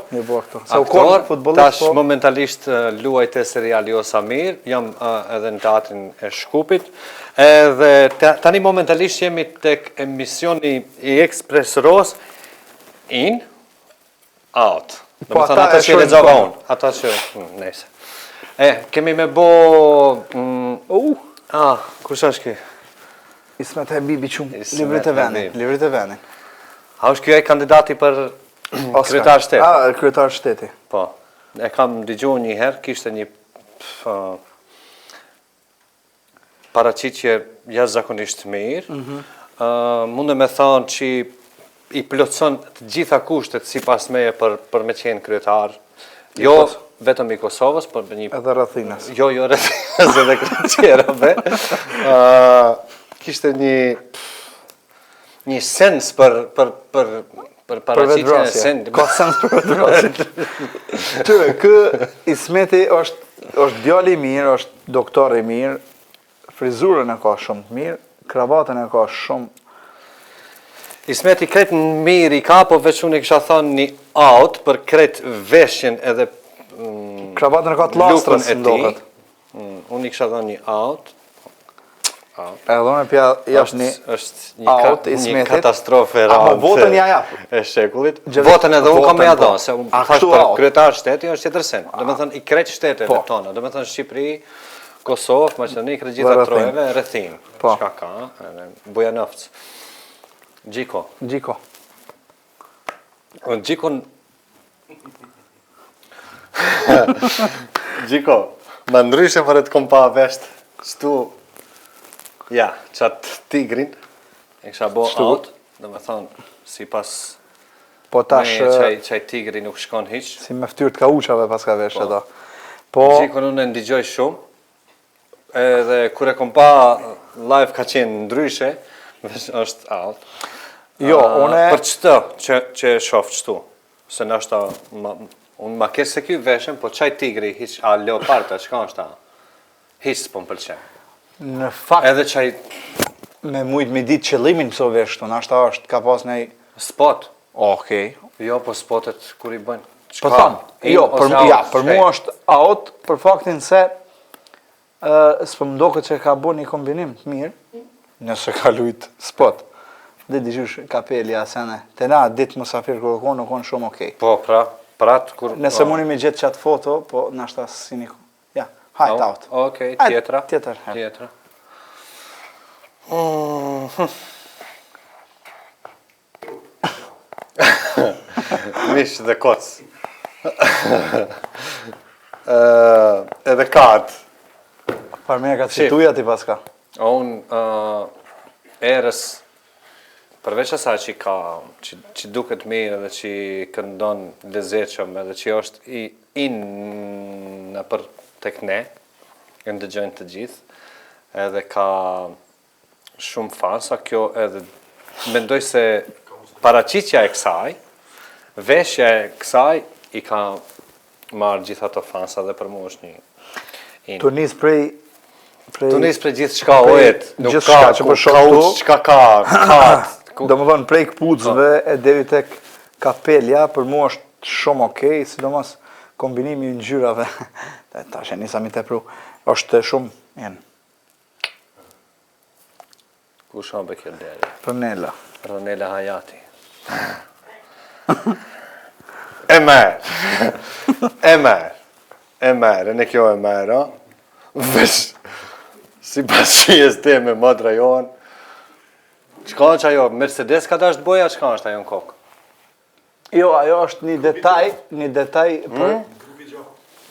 Aktor, tash momentalisht luajt e seriali Osamir, jam edhe në teatrin e Shkupit, edhe tani momentalisht jemi tek emisioni i Express Rose In, Out. Do më thënë ata që e lexova unë, ata që, nejse. Kemi me bo... kush është ki? Ismet e Bibi Qumë, livrit e venin. A është kjo e kandidati për kryetar shteti? Kryetar shteti. Po, e kam dëgjuar një herë, kishte një paraqitje jashtëzakonisht mirë. Mundë me thonë që i plotëson të gjitha kushtet sipas meje për me qenë kryetar. Jo vetëm i Kosovës, por një... Edhe Rrethinës. Jo, Rrethinës edhe Kryeqerave. Kishte një sens për paraqitjen e sendit. Ka sens për vetvërasje. Tyre, kë Ismeti është djali i mirë, është doktor i mirë, frizurën e ka shumë të mirë, kravatën e ka shumë. Ismeti kretë në mirë i ka, po veç unë e kisha thonë një out për kretë veshjen edhe kravatën e ka të lastrës në doket. Unë i kisha thonë një out. Edhe unë e pja jashtë një out një katastrofe e shekullit. Votën edhe unë kam e adha, se unë thash për kryetar shteti është tjetër sen. Do me thënë i kretë shtetet e tona, do me thënë Shqipëri, Kosovë, Maqedonik, gjitha trojeve, Rrethin. Shka ka, Bujanovc. Gjiko. Gjiko, ma ndryshe për e të kom pa vesht, qëtu, ja, qatë tigrin, e kësha bo out, dhe me thonë, si pas me qaj tigri nuk shkon hiq. Si me ftyrë të kauqave pas ka vesht e da. Gjiko në ndigjoj shumë, edhe kure kom pa live ka qenë ndryshe, është out. Jo, për qëto që e shofë qëtu, se në është unë ma kesë se kjo veshen, po qaj tigri, hiq, a leoparta, qëka është ta? Hiq s'po më pëlqen. Në fakt, edhe qaj... Me mujtë me ditë qëllimin pëso veshtu, në është ta është ka pas nej... Spot. Okej. Jo, po spotet kur i bëjnë. Po thamë, jo, për mua është out, për faktin se s'po më doke që ka bo një kombinim të mirë, nëse ka lujt spot. Dhe diqysh kapeli asene. Te na, ditë mësafir kërë konë, nuk konë shumë okej. Po, pratë kur... Nëse mundi me gjithë qatë foto, po në ashta si një... Ja, hajt out. Okej, tjetra. Tjetra. Mish dhe koc. Edhe kartë. Parme ka të situja ti paska. Unë erës, përveç asaj që ka, që duket mirë edhe që këndon lezetshëm edhe që është i në tek ne, e ndëgjojnë të gjithë, edhe ka shumë fansa, kjo edhe mendoj se paraqitja e kësaj, veshja e kësaj i ka marrë gjithë ato fansa dhe për mu është një... Të njës prej gjithë shka ojet, nuk ka qka ka. Do më thonë prej këpucëve e deri tek kapelja, për mu është shumë okej, sidomos kombinimi i ngjyrave. Tash e nisa mi tepru, është shumë jenë. Ku shambe kjo deri? Ronela. Ronela Hayati. E merë, e në kjo e merë, veç, si pas qijes te me madra jonë, qka është ajo, Mercedes ka dash të boja, qka është ajo në kokë? Jo, ajo është një detaj për...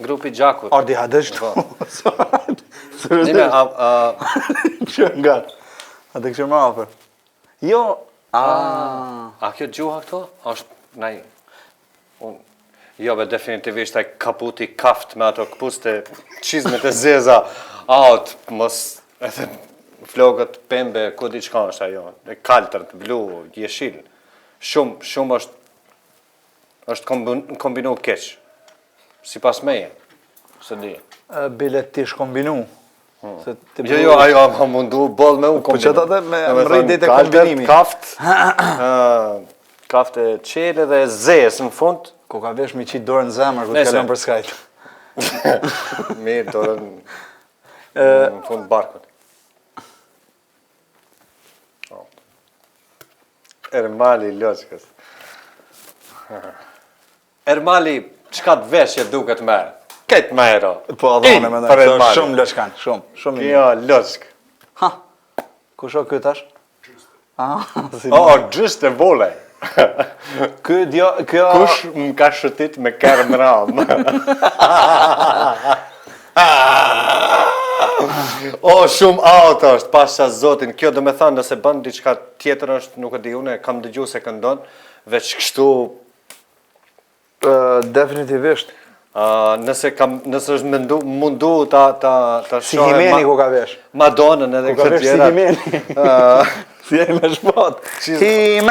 Grupi Gjakut. Ardi hadësh të. Nime, Që nga, a të këshë më afer. Jo, a kjo gjuha këto? është naj... Jo, be definitivisht e kaputi kaft me ato këpuste qizmet e zeza, aut, mos, edhe flogët pembe, ku di qka është ajo, e kaltërt, blu, jeshil, shumë është kombinu keq, si pas meje, se di. Bilet ti shkombinu. Jo, ajo ma mundu, bol me u kombinu. Po që të me mërëj dhe të kombinimi. Kaft e qele dhe zes në fund. Ku ka vesh mi qitë dorën zemër, ku të kalon për skajt. Mirë, dorën në fund barkut. Ermali loqkës. Ermali, qka të veshje duket merë? Ketë merë. Po adhone me dhe, shumë loqkan, shumë. Jo, loqk. Ha, ku shok këtë tash? Gjysht e volej. Kush më ka shëtit me kërë më ramë? Shumë auto është, pasha zotin. Kjo do me thanë, nëse bënë diçka tjetër është, nuk e di une, kam dëgju se këndon, veç kështu... Definitivisht. Nëse është mundu ta shohe... Si Himeni ku ka vesh. Madonën edhe këtë tjera. Ku ka vesh si Himeni. Si e me shpat.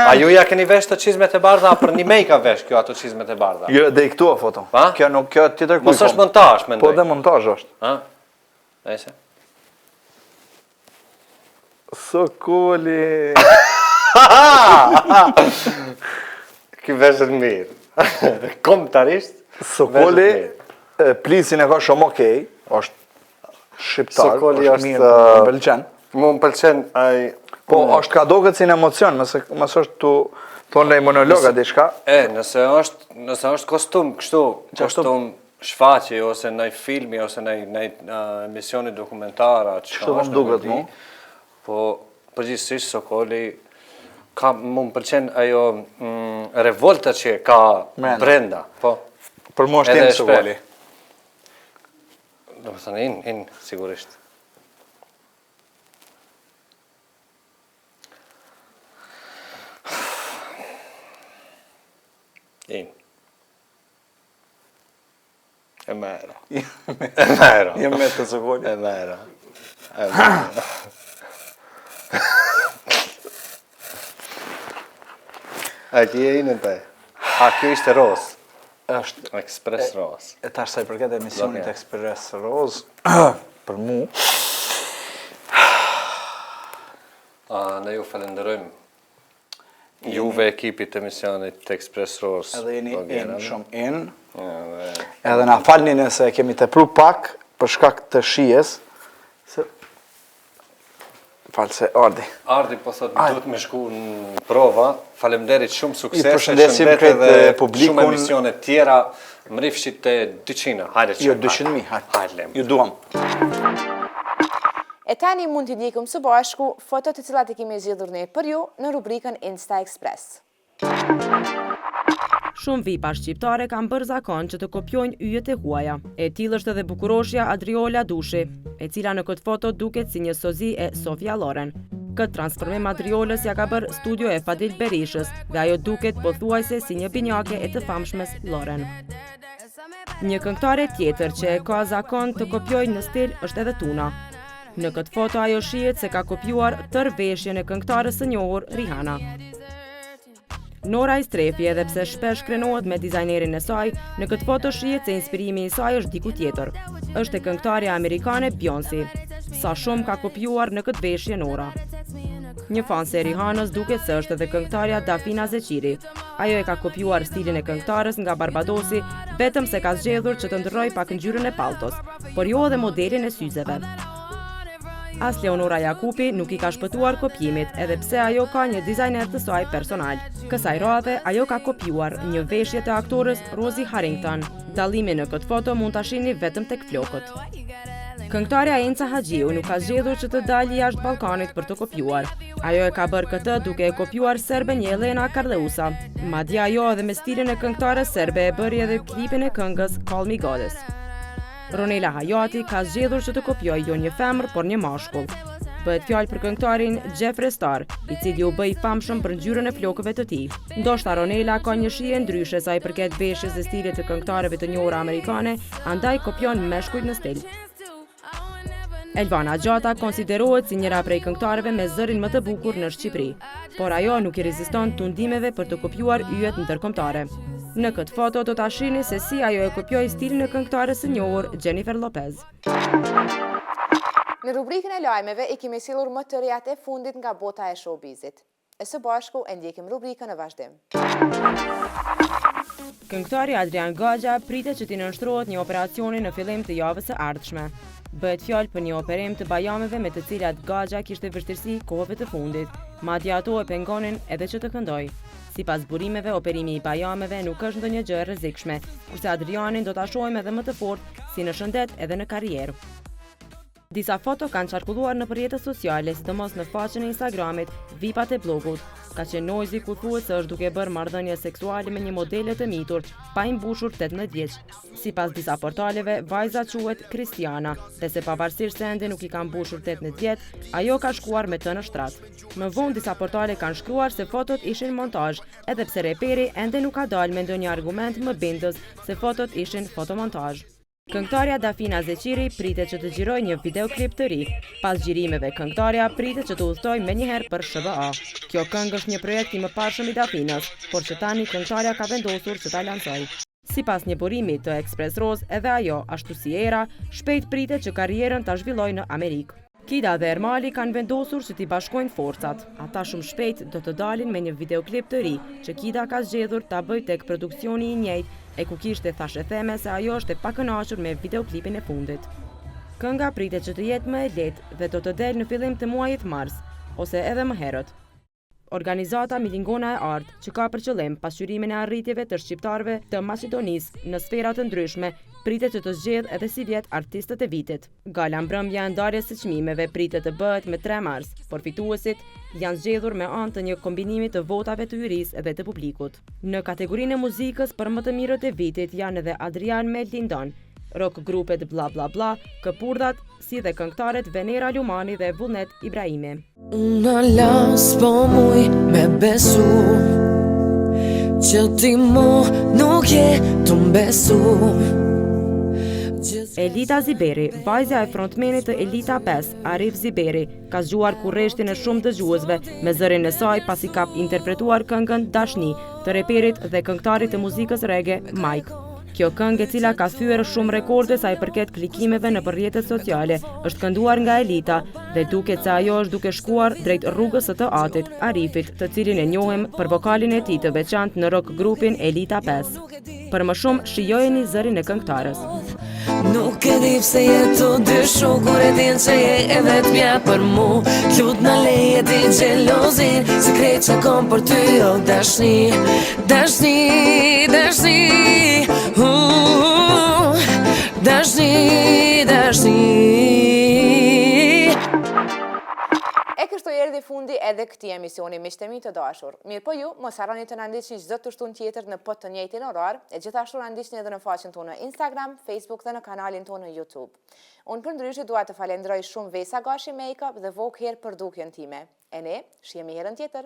A ju ja keni vesh të qizmet e bardha, për një mej ka vesh kjo ato qizmet e bardha? Jo, dhe i këtu a foto. Kjo tjetër kujkom. Mos është montaż, mendoj. Po dhe montaż është. Ese? Sokoli. Ky veshët mirë. Komtarisht. Sokoli, plisin e ka shumë okej, është shqiptar, është mirë, më pëlqen. Më pëlqen, po, është ka do këtë si në emocion, mësë është të thonë në monologa diçka. Nëse është kostum kështu, kostum shfaqi, ose në filmi, ose në emisioni dokumentara, kështu më duket mu. Po, përgjithsisht, Sokoli, më pëlqen ajo revolta që ka brenda. Për mu është jenë Sokoli. Do më thënë, in, sigurisht. In. E mera. Jem me të Sokoli. E mera. A ki e inën të e? A kjo ishte Ros? është Express Rose. E tash sa i përket emisionit Express Rose, për mu, ne ju falenderojmë. Juve ekipit emisionit Express Rose. Edhe jeni shumë in. Edhe na falni nëse kemi tepru pak për shkak të shijes. Falë se Ardi. Ardi po thot duhet me shku në prova. Faleminderit, shumë sukses. I përshëndesim këtë publikun. Shumë emisione tjera. Më rifshit të 200. Hajde që. Jo, 200.000. Hajde. Ju duam. E tani mund t'i ndjekim së bashku fotot të cilat i kemi zgjedhur ne për ju në rubrikën Insta Express. Shumë vipa shqiptare kanë bërë zakon që të kopjojnë yjet e huaja. E tillë është edhe bukuroshja Adriola Dushi, e cila në këtë foto duket si një sozi e Sofia Loren. Këtë transformim Adriolës ja ka bërë studio e Fadil Berishës dhe ajo duket pothuajse si një binjake e të famshmes Loren. Një këngëtare tjetër që e ka zakon të kopjojë në stil është edhe Tuna. Në këtë foto ajo shihet se ka kopjuar tërë veshjen e këngëtarës së njohur Rihanna. Nora i strefi edhe pse shpesh krenohet me dizajnerin e saj, në këtë foto shihet se inspirimi i saj është diku tjetër. Është e këngëtarja amerikane Beyoncé. Sa shumë ka kopjuar në këtë veshje Nora. Një fan se Rihannës duket se është edhe këngëtarja Dafina Zeqiri. Ajo e ka kopjuar stilin e këngëtarës nga Barbadosi, vetëm se ka zgjedhur që të ndrrojë pak ngjyrën e palltos, por jo edhe modelin e syzeve. As Leonora Jakupi nuk i ka shpëtuar kopjimit, edhe pse ajo ka një dizajner të saj personal. Kësaj radhe, ajo ka kopjuar një veshje të aktorës Rosie Harrington. Dallimi në këtë foto mund ta shihni vetëm tek flokët. Këngëtarja Enca Haxhiu nuk ka zgjedhur që të dalë jashtë Ballkanit për të kopjuar. Ajo e ka bërë këtë duke e kopjuar serben Jelena Karleusa. Madje ajo edhe me stilin e këngëtares serbe e bëri edhe klipin e këngës Call Me Goddess. Ronela Hayati ka zgjedhur që të kopjojë jo një femër, por një mashkull. Bëhet fjalë për këngëtarin Jeffree Star, i cili u bë i famshëm për ngjyrën e flokëve të tij. Ndoshta Ronela ka një shije ndryshe sa i përket veshjes dhe stilit të këngëtarëve të njohura amerikane, andaj kopjon meshkujt në stil. Elvana Gjata konsiderohet si njëra prej këngëtarëve me zërin më të bukur në Shqipëri, por ajo nuk i reziston tundimeve për të kopjuar yjet ndërkombëtare. Në këtë foto do ta shihni se si ajo e kopjoi stilin e këngëtares së njohur Jennifer Lopez. Në rubrikën e lajmeve i kemi sjellur më të rejat e fundit nga bota e showbizit. E së bashku e ndjekim rubrikën në vazhdim. Këngëtari Adrian Gaxha pritet që t'i nënshtrohet një operacioni në fillim të javës së ardhshme. Bëhet fjalë për një operim të bajameve me të cilat Gaxha kishte vështirësi kohëve të fundit, madje ato e pengonin edhe që të këndojë. Sipas burimeve, operimi i bajameve nuk është ndonjë gjë e rrezikshme, kurse Adrianin do ta shohim edhe më të fortë si në shëndet edhe në karrierë. Disa foto kanë qarkulluar në rrjetet sociale, sidomos në faqen e Instagramit, vipat e blogut. Ka qenë Noizi kur thuhet se është duke bërë marrëdhënie seksuale me një modele të mitur, pa i mbushur 18 vjeç. Sipas disa portaleve, vajza quhet Kristiana, dhe se pavarësisht se ende nuk i ka mbushur 18 vjet, ajo ka shkuar me të në shtrat. Më vonë disa portale kanë shkruar se fotot ishin montazh, edhe pse reperi ende nuk ka dalë me ndonjë argument më bindës se fotot ishin fotomontazh. Këngëtarja Dafina Zeqiri pritet që të xhirojë një videoklip të ri. Pas xhirimeve, këngëtarja pritet që të udhtojë menjëherë për SBA. Kjo këngë është një projekt i mëparshëm i Dafinës, por që tani këngëtarja ka vendosur që ta lancojë. Sipas një burimi të Express Rose, edhe ajo, ashtu si Era, shpejt pritet që karrierën ta zhvillojë në Amerikë. Kida dhe Ermali kanë vendosur që t'i bashkojnë forcat. Ata shumë shpejt do të dalin me një videoklip të ri, që Kida ka zgjedhur ta bëjë tek produksioni i njëjtë, e ku kishte thashë theme se ajo është e pakënaqur me videoklipin e fundit. Kënga pritet që të jetë më e lehtë dhe do të delë në fillim të muajit mars, ose edhe më herët. Organizata Milingona e Art, që ka për qëllim pasqyrimin e arritjeve të shqiptarëve të Maqedonisë në sfera të ndryshme, pritet që të zgjedhë edhe si vjet artistët e vitit. Gala mbrëmja e ndarjes së çmimeve pritet të bëhet me 3 mars, por fituesit janë zgjedhur me anë të një kombinimi të votave të jurisë dhe të publikut. Në kategorinë e muzikës për më të mirët e vitit janë edhe Adrian me Lindon, rock grupet Bla Bla Bla, Këpurdhat, si dhe këngëtarët Venera Lumani dhe Vullnet Ibrahimi. Unë las po muj me besu që ti mu nuk je të mbesu. Elita Ziberi, vajzja e frontmenit të Elita 5, Arif Ziberi, ka zgjuar kurreshtin e shumë dëgjuesve me zërin e saj pasi ka interpretuar këngën Dashni të reperit dhe këngëtarit të muzikës reggae Mike. Kjo këngë, e cila ka thyer shumë rekorde sa i përket klikimeve në rrjetet sociale, është kënduar nga Elita dhe duket se ajo është duke shkuar drejt rrugës së të atit, Arifit, të cilin e njohim për vokalin e tij të veçantë në rock grupin Elita 5. Për më shumë, shijojeni zërin e këngëtarës. Nuk e di pse jetu dyshu kur e din që je e vetmja për mu. Lut në leje ti gjelozin, se krejt që kom për ty o dashni. Dashni, dashni, dashni, dashni. E kështu erdhi fundi edhe këtij emisioni, miqtë mi të dashur. Mirë po ju, mos harroni të na ndiqni çdo të shtunë tjetër në të njëjtin orar, e gjithashtu na ndiqni edhe në faqen tonë në Instagram, Facebook dhe në kanalin tonë në YouTube. Unë përndryshe dua të falenderoj shumë Vesa Gashi Makeup dhe Vogue Hair për dukjen time. E ne shihemi herën tjetër.